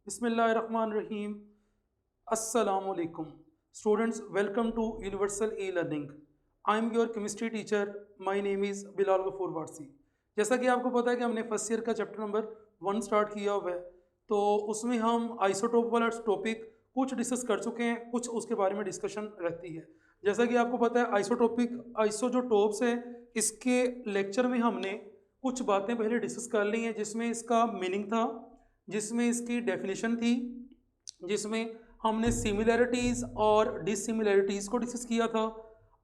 बिस्मिल्लाहिर्रहमानिर्रहीम। अस्सलामुअलैकुम students, welcome to universal e learning. I am your chemistry teacher, my name is Bilal Gafoor Warsi. जैसा कि आपको पता है कि हमने फर्स्ट ईयर का चैप्टर नंबर 1 स्टार्ट किया हुआ है, तो उसमें हम आइसोटोप वाला टॉपिक कुछ डिस्कस कर चुके हैं, कुछ उसके बारे में डिस्कशन रहती है। जैसा कि आपको पता है आइसो जो टोप्स है, इसके लेक्चर में हमने कुछ बातें पहले डिस्कस कर ली हैं, जिसमें इसका मीनिंग था, जिसमें इसकी डेफिनेशन थी, जिसमें हमने सिमिलैरिटीज़ और डिसिमिलैरिटीज़ को डिस्कस किया था।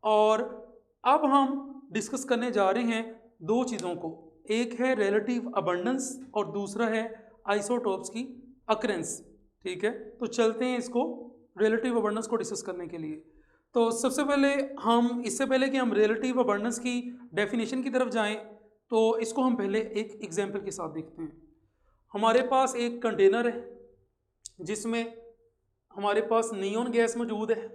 और अब हम डिस्कस करने जा रहे हैं दो चीज़ों को, एक है रिलेटिव अबंडेंस और दूसरा है आइसोटोप्स की अकरेंस। ठीक है, तो चलते हैं इसको रिलेटिव अबंडेंस को डिस्कस करने के लिए। तो सबसे पहले हम, इससे पहले कि हम रिलेटिव अबंडेंस की डेफिनेशन की तरफ जाएं, तो इसको हम पहले एक एग्जाम्पल के साथ देखते हैं। हमारे पास एक कंटेनर है जिसमें हमारे पास नियोन गैस मौजूद है,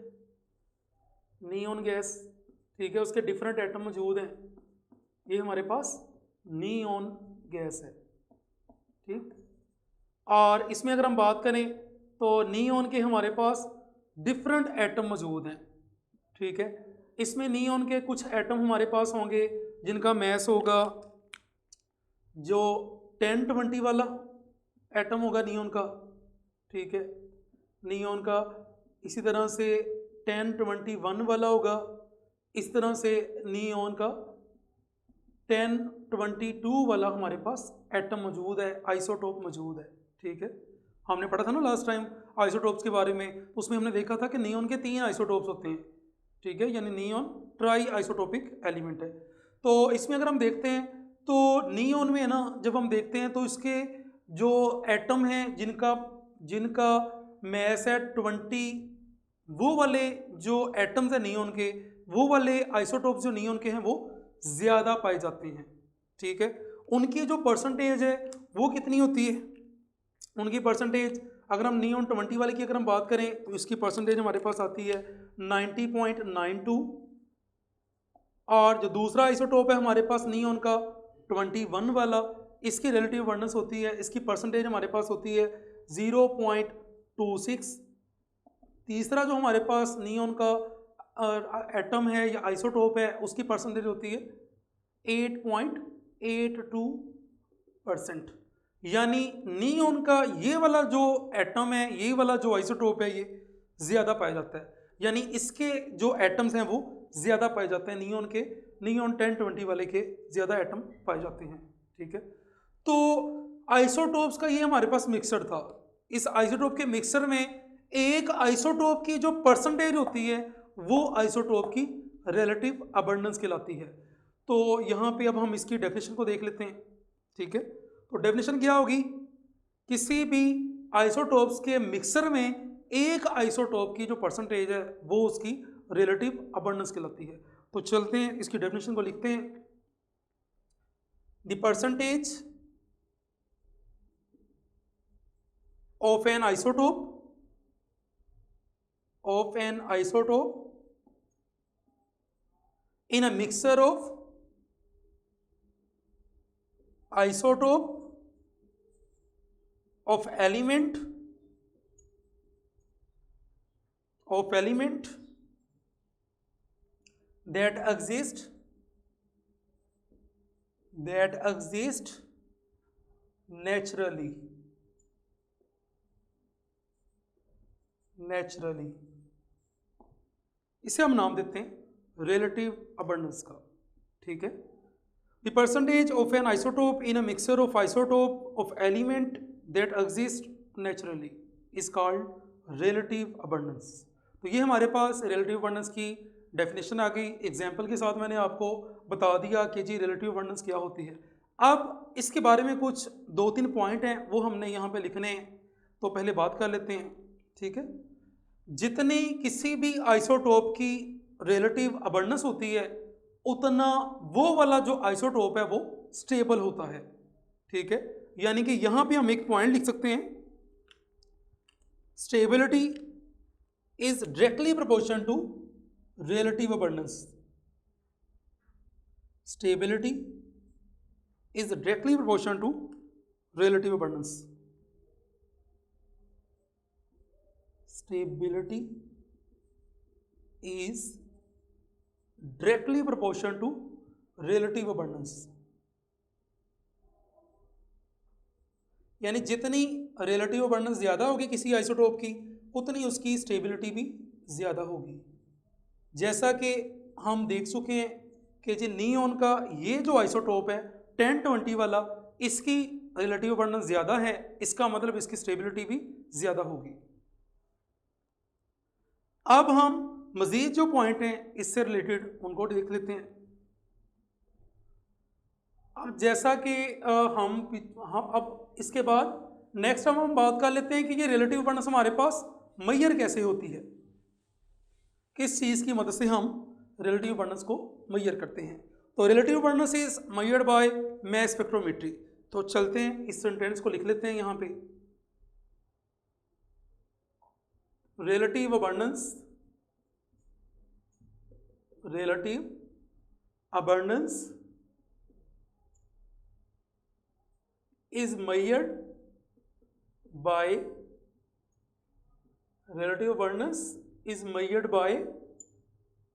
नियोन गैस। ठीक है, उसके डिफरेंट एटम मौजूद हैं। ये हमारे पास नियोन गैस है। ठीक, और इसमें अगर हम बात करें तो नियोन के हमारे पास डिफरेंट एटम मौजूद हैं। ठीक है, इसमें नियोन के कुछ एटम हमारे पास होंगे जिनका मैस होगा जो 1020 वाला एटम होगा नियोन का। ठीक है, नियोन का इसी तरह से 1021 वाला होगा, इस तरह से नियोन का 1022 वाला हमारे पास एटम मौजूद है, आइसोटोप मौजूद है। ठीक है, हमने पढ़ा था ना लास्ट टाइम आइसोटोप्स के बारे में, उसमें हमने देखा था कि नियोन के 3 आइसोटोप्स होते हैं। ठीक है, यानी नियोन ट्राई आइसोटोपिक एलिमेंट है। तो इसमें अगर हम देखते हैं तो नियोन में है ना, जब हम देखते हैं तो इसके जो एटम हैं जिनका जिनका मैस है 20, वो वाले जो एटम्स हैं नियोन के, वो वाले आइसोटोप्स जो नियोन के हैं वो ज़्यादा पाए जाते हैं। ठीक है, उनकी जो परसेंटेज है वो कितनी होती है, उनकी परसेंटेज, अगर हम नियोन 20 वाले की अगर हम बात करें तो इसकी परसेंटेज हमारे पास आती है 90.92। और जो दूसरा आइसोटोप है हमारे पास नियोन का 21 वाला, इसकी रिलेटिव अबंडेंस होती है, इसकी परसेंटेज हमारे पास होती है 0.26। तीसरा जो हमारे पास नियोन का एटम है या आइसोटोप है, उसकी परसेंटेज होती है 8.82%। यानी नियोन का ये वाला जो एटम है, ये वाला जो आइसोटोप है, ये ज़्यादा पाया जाता है। यानी इसके जो एटम्स हैं वो ज़्यादा पाए जाते हैं, नियोन के, नियोन 1020 वाले के ज़्यादा एटम पाए जाते हैं। ठीक है, तो आइसोटोप्स का ये हमारे पास मिक्सर था। इस आइसोटोप के मिक्सर में एक आइसोटोप की जो परसेंटेज होती है वो आइसोटोप की रिलेटिव अबंडेंस कहलाती है। तो यहाँ पे अब हम इसकी डेफिनेशन को देख लेते हैं। ठीक है, तो डेफिनेशन क्या होगी, किसी भी आइसोटोप्स के मिक्सर में एक आइसोटोप की जो परसेंटेज है वो उसकी रिलेटिव अबंडेंस कहलाती है। तो चलते हैं इसकी डेफिनेशन को लिखते हैं। The percentage of an isotope in a mixture of isotope of element that exist naturally इसे हम नाम देते हैं रिलेटिव अबंडेंस का। ठीक है, the percentage of N isotope in a mixture of isotope of element that exist naturally is called relative abundance. तो ये हमारे पास रिलेटिव अबंडेंस की डेफिनेशन आ गई। एग्जाम्पल के साथ मैंने आपको बता दिया कि जी रिलेटिव अबंडेंस क्या होती है। अब इसके बारे में कुछ 2-3 पॉइंट हैं वो हमने यहाँ पे लिखने हैं, तो पहले बात कर लेते हैं। ठीक है, जितनी किसी भी आइसोटोप की रिलेटिव अबंडेंस होती है, उतना वो वाला जो आइसोटोप है वो स्टेबल होता है। ठीक है, यानी कि यहां पे हम एक पॉइंट लिख सकते हैं, stability is directly proportional to relative abundance. Stability is directly proportional to relative abundance. Stability is directly proportion to relative abundance, यानी जितनी रिलेटिव अबंडेंस ज़्यादा होगी किसी आइसोटोप की उतनी उसकी स्टेबिलिटी भी ज़्यादा होगी। जैसा कि हम देख चुके हैं कि जी नियोन का ये जो आइसोटोप है 1020 वाला, इसकी रिलेटिव अबंडेंस ज़्यादा है, इसका मतलब इसकी स्टेबिलिटी भी ज़्यादा होगी। अब हम मज़ीद जो पॉइंट हैं इससे रिलेटेड उनको देख लेते हैं। अब जैसा कि हम अब इसके बाद नेक्स्ट हम बात कर लेते हैं कि ये रिलेटिव अबंडेंस हमारे पास मेजर कैसे होती है, किस चीज़ की मदद से हम रिलेटिव अबंडेंस को मेजर करते हैं। तो relative abundance is measured by mass spectrometry. तो चलते हैं इस सेंटेंस को लिख लेते हैं यहाँ पे। Relative abundance is measured by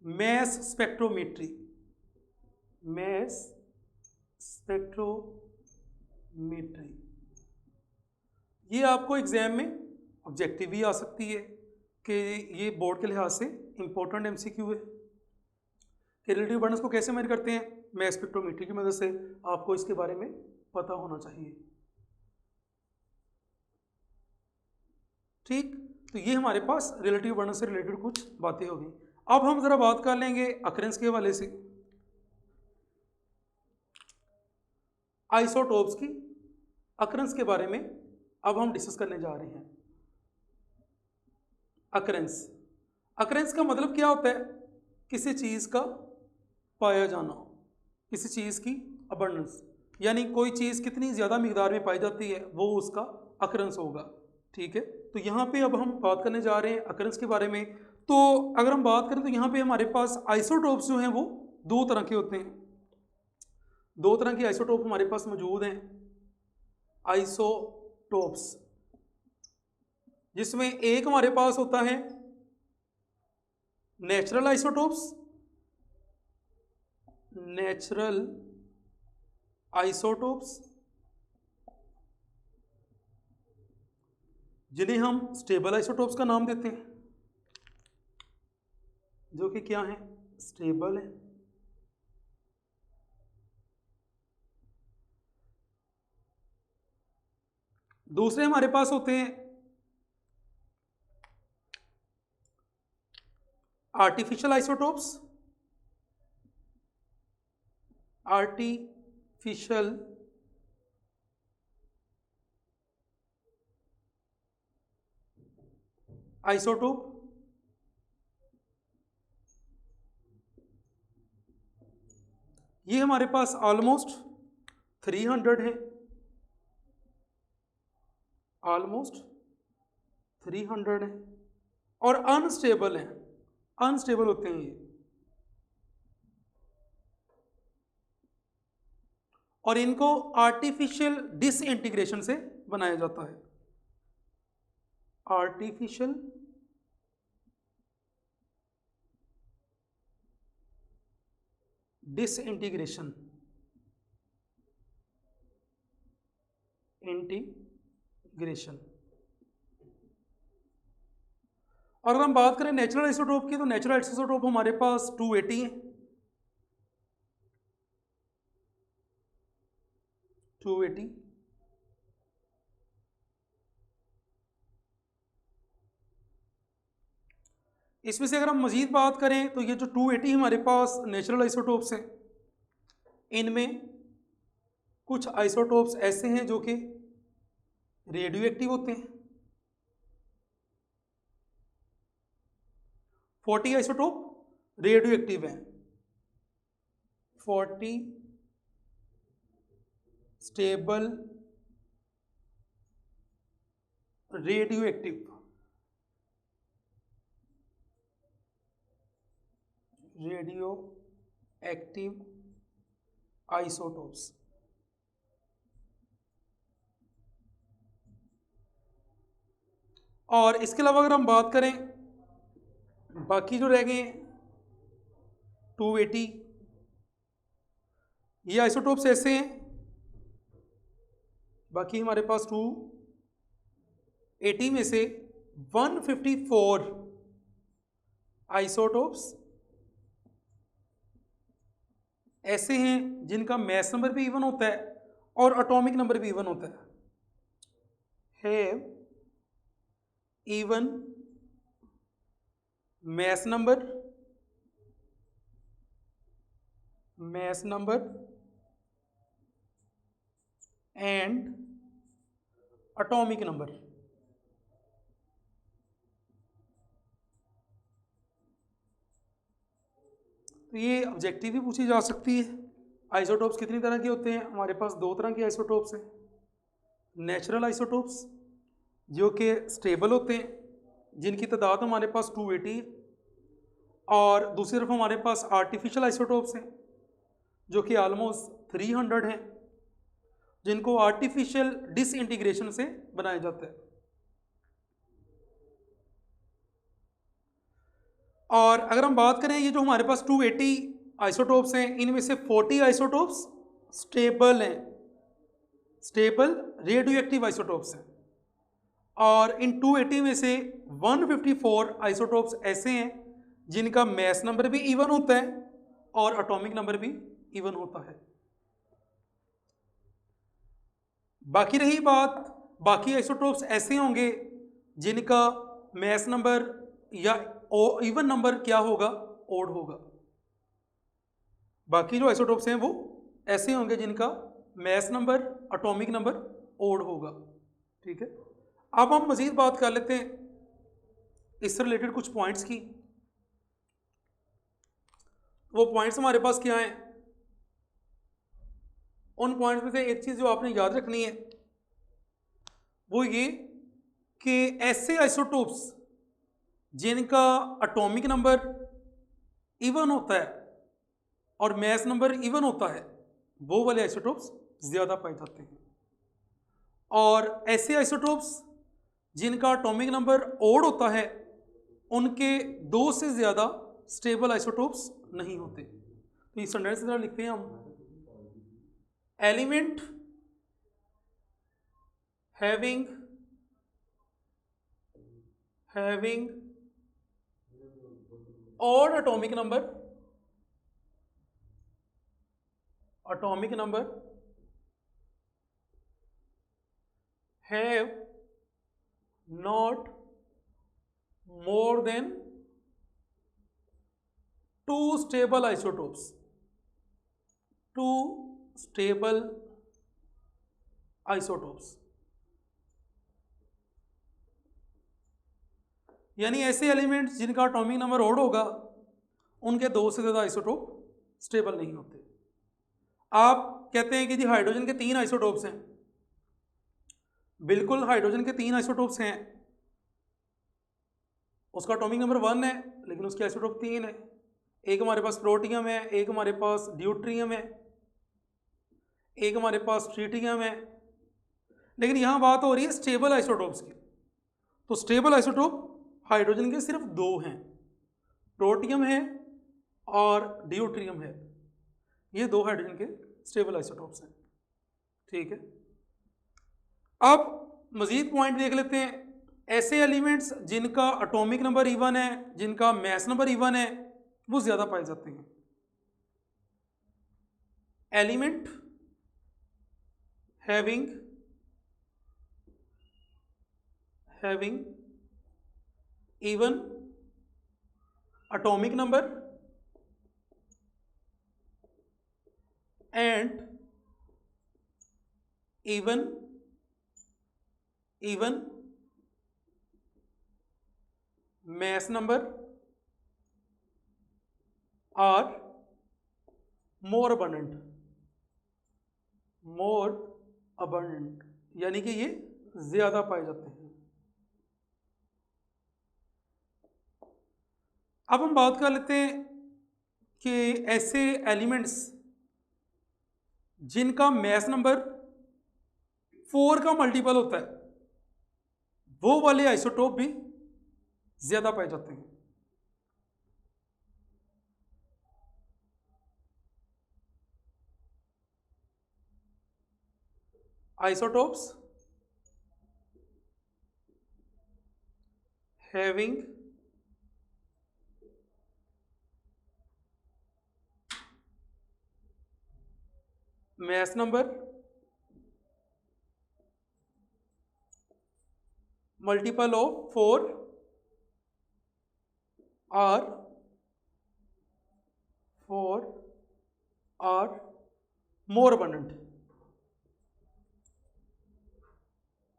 mass spectrometry। ये आपको एग्जाम में ऑब्जेक्टिव भी आ सकती है कि ये बोर्ड के लिहाज से इंपॉर्टेंट एमसीक्यू है कि रिलेटिव अबंडेंस को कैसे मेजर करते हैं, मैस स्पेक्ट्रोमेट्री की मदद से। आपको इसके बारे में पता होना चाहिए। ठीक, तो ये हमारे पास रिलेटिव अबंडेंस से रिलेटेड कुछ बातें हो गई। अब हम जरा बात कर लेंगे अकरेंस के हवाले से, आइसोटोप्स की अकरेंस के बारे में अब हम डिस्कस करने जा रहे हैं। अकरेंस का मतलब क्या होता है, किसी चीज़ का पाया जाना, किसी चीज़ की अबंडेंस, यानी कोई चीज़ कितनी ज़्यादा मिकदार में पाई जाती है वो उसका अकरेंस होगा। ठीक है, तो यहाँ पे अब हम बात करने जा रहे हैं अकरेंस के बारे में। तो अगर हम बात करें तो यहाँ पे हमारे पास आइसोटोप्स जो हैं वो दो तरह के होते हैं। दो तरह के आइसोटोप हमारे पास मौजूद हैं। आइसोटोप्स जिसमें एक हमारे पास होता है नेचुरल आइसोटोप्स जिन्हें हम स्टेबल आइसोटोप्स का नाम देते हैं, जो कि क्या है, स्टेबल है। दूसरे हमारे पास होते हैं आर्टिफिशियल आइसोटोप्स। आर्टिफिशियल आइसोटोप ये हमारे पास ऑलमोस्ट 300 है, ऑलमोस्ट 300 है और अनस्टेबल है, अनस्टेबल होते हैं ये, और इनको आर्टिफिशियल डिसइंटीग्रेशन से बनाया जाता है। Artificial disintegration, integration. और अगर हम बात करें नेचुरल आइसोटोप की, तो नेचुरल आइसोटोप हमारे पास 280 है, 280। इसमें से अगर हम मजीद बात करें तो ये जो 280 हमारे पास नेचुरल आइसोटोप्स हैं, इनमें कुछ आइसोटोप्स ऐसे हैं जो कि रेडियो एक्टिव होते हैं। 40 आइसोटोप रेडियो एक्टिव हैं, 40 stable radio active, radio active isotopes. और इसके अलावा अगर हम बात करें बाकी जो रह गए 280, ये आइसोटोप्स ऐसे हैं। बाकी हमारे पास 280 में से 154 आइसोटोप्स ऐसे हैं जिनका मैस नंबर भी इवन होता है और एटॉमिक नंबर भी इवन होता है even mass number and atomic number. तो ये ऑब्जेक्टिव भी पूछी जा सकती है। आइसोटोप्स कितनी तरह के होते हैं? हमारे पास दो तरह के आइसोटोप्स हैं। नेचुरल आइसोटोप्स जो कि स्टेबल होते हैं, जिनकी तादाद हमारे पास 280 है, और दूसरी तरफ हमारे पास आर्टिफिशियल आइसोटोप्स हैं जो कि ऑलमोस्ट 300 हैं, जिनको आर्टिफिशियल डिसइंटीग्रेशन से बनाया जाता है। और अगर हम बात करें ये जो हमारे पास 280 आइसोटोप्स हैं, इनमें से 40 आइसोटोप्स स्टेबल हैं, स्टेबल रेडियो एक्टिव आइसोटोप्स हैं, और इन 280 में से 154 आइसोटोप्स ऐसे हैं जिनका मैस नंबर भी इवन होता है और एटॉमिक नंबर भी इवन होता है। बाकी रही बात, बाकी आइसोटोप्स ऐसे होंगे जिनका मैस नंबर या इवन नंबर क्या होगा? ओड होगा। बाकी जो आइसोटोप्स हैं वो ऐसे होंगे जिनका mass number, atomic number odd होगा। ठीक है, अब हम मजीद बात कर लेते हैं इससे रिलेटेड कुछ पॉइंट्स की। वो पॉइंट्स हमारे पास क्या हैं? उन पॉइंट्स में से एक चीज जो आपने याद रखनी है वो ये कि ऐसे आइसोटोप्स जिनका एटॉमिक नंबर इवन होता है और मैस नंबर इवन होता है, वो वाले आइसोटोप्स ज्यादा पाए जाते हैं। और ऐसे आइसोटोप्स जिनका एटॉमिक नंबर ओड होता है, उनके दो से ज्यादा स्टेबल आइसोटोप्स नहीं होते। तो इस सेंटेंस की तरह लिखते हैं हम, element having odd atomic number have not more than two stable isotopes, यानी ऐसे एलिमेंट्स जिनका एटॉमिक नंबर ओड होगा उनके दो से ज़्यादा आइसोटोप स्टेबल नहीं होते। आप कहते हैं कि जी हाइड्रोजन के 3 आइसोटोप्स हैं। बिल्कुल, हाइड्रोजन के 3 आइसोटोप्स हैं, उसका एटॉमिक नंबर 1 है लेकिन उसके आइसोटोप 3 है। एक हमारे पास प्रोटियम है, एक हमारे पास ड्यूट्रियम है, एक हमारे पास ट्रीटियम है। लेकिन यहाँ बात हो रही है स्टेबल आइसोटोप्स की। तो स्टेबल आइसोटोप हाइड्रोजन के सिर्फ 2 हैं, प्रोटियम है और ड्यूट्रियम है। ये 2 हाइड्रोजन के स्टेबल आइसोटोप्स हैं। ठीक है, अब मजीद पॉइंट देख लेते हैं। ऐसे एलिमेंट्स जिनका एटॉमिक नंबर इवन है, जिनका मैस नंबर इवन है, वो ज्यादा पाए जाते हैं। Element having even atomic number and even mass number are more abundant, यानी कि ये ज्यादा पाए जाते हैं। अब हम बात कर लेते हैं कि ऐसे एलिमेंट्स जिनका मैस नंबर 4 का मल्टीपल होता है, वो वाले आइसोटोप भी ज़्यादा पाए जाते हैं। Isotopes having mass number multiple of 4 are more abundant,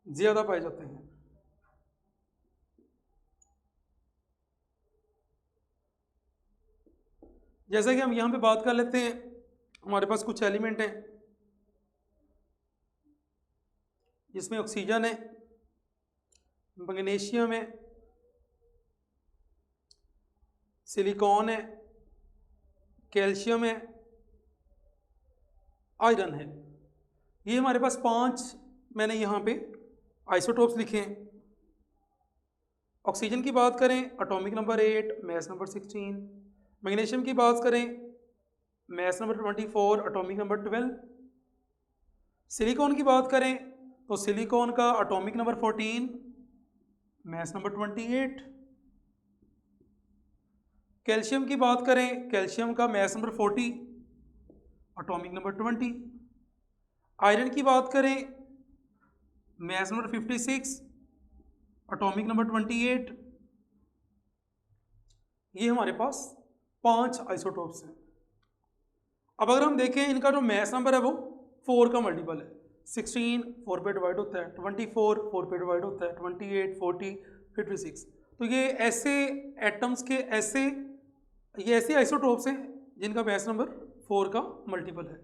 ज्यादा पाए जाते हैं। जैसा कि हम यहां पे बात कर लेते हैं, हमारे पास कुछ एलिमेंट हैं जिसमें ऑक्सीजन है, मैग्नीशियम है, सिलिकॉन है, कैल्शियम है, आयरन है। ये हमारे पास 5 मैंने यहाँ पे आइसोटोप्स लिखे हैं। ऑक्सीजन की बात करें atomic number 8, mass number 16। Magnesium की बात करें mass number 24, atomic number 12। Silicon की बात करें तो सिलिकॉन का atomic number 14, mass number 28। Calcium की बात करें, कैल्शियम का mass number 40, atomic number 20। Iron की बात करें मैस नंबर 56, एटॉमिक नंबर 28। ये हमारे पास 5 आइसोटोप्स हैं। अब अगर हम देखें इनका जो मैस नंबर है वो 4 का मल्टीपल है। 16 4 पे डिवाइड होता है, 24 4 पे डिवाइड होता है, 28 40 56। तो ये ऐसे एटम्स के ये ऐसे आइसोटोप्स हैं जिनका मैस नंबर 4 का मल्टीपल है,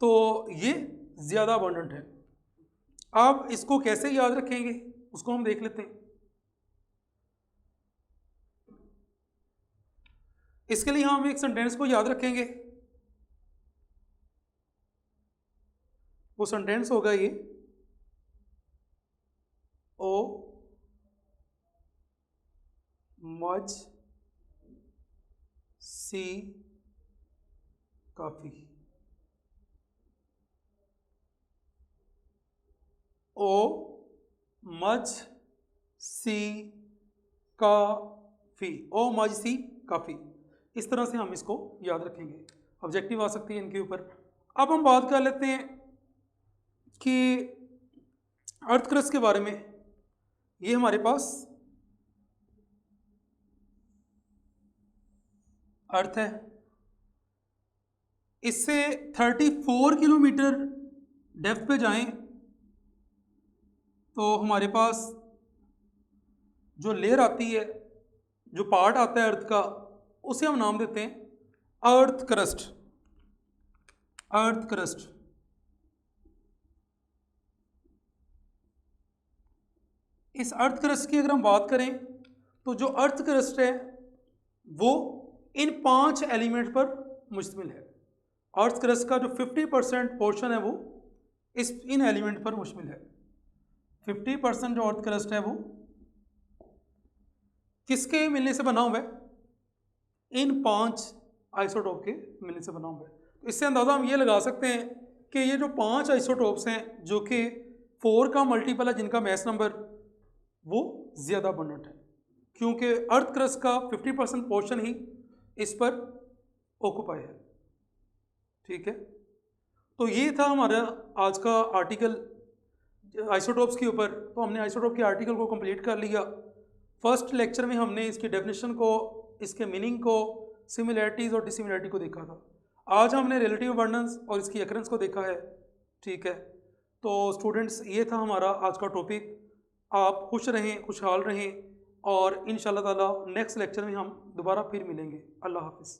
तो ये ज़्यादा अबंडेंट है। आप इसको कैसे याद रखेंगे उसको हम देख लेते हैं। इसके लिए हम एक सेंटेंस को याद रखेंगे। वो सेंटेंस होगा ये, ओ मच सी काफी। ओ मच सी काफी, ओ मच सी काफी। इस तरह से हम इसको याद रखेंगे, ऑब्जेक्टिव आ सकती है इनके ऊपर। अब हम बात कर लेते हैं कि अर्थ क्रस्ट के बारे में। ये हमारे पास अर्थ है, इससे 34 किलोमीटर डेप्थ पे जाएं तो हमारे पास जो लेयर आती है, जो पार्ट आता है अर्थ का, उसे हम नाम देते हैं अर्थ क्रस्ट। Earth crust. इस अर्थ क्रस्ट की अगर हम बात करें तो जो अर्थ क्रस्ट है वो इन 5 एलिमेंट पर मुश्तमिल है। अर्थ क्रस्ट का जो 50% पोर्शन है वो इन एलिमेंट पर मुश्तमिल है। 50% जो अर्थ क्रस्ट है वो किसके मिलने से बना हुआ है? इन 5 आइसोटोप के मिलने से बना हुआ है। तो इससे अंदाज़ा हम ये लगा सकते हैं कि ये जो 5 आइसोटोप्स हैं जो कि 4 का मल्टीपल है, जिनका मैस नंबर वो ज़्यादा अबंडेंट है, क्योंकि अर्थ क्रस्ट का 50% पोर्शन ही इस पर ऑक्यूपाई है। ठीक है, तो ये था हमारा आज का आर्टिकल आइसोटोप्स के ऊपर। तो हमने आइसोटोप के आर्टिकल को कंप्लीट कर लिया। फर्स्ट लेक्चर में हमने इसकी डेफिनेशन को, इसके मीनिंग को, सिमिलैरिटीज़ और डिसिमिलैरिटी को देखा था। आज हमने रिलेटिव अबंडेंस और इसकी अकरेंस को देखा है। ठीक है, तो स्टूडेंट्स ये था हमारा आज का टॉपिक। आप खुश रहें, खुशहाल रहें और इंशाल्लाह ताला नेक्स्ट लेक्चर में हम दोबारा फिर मिलेंगे। अल्लाह हाफिज़।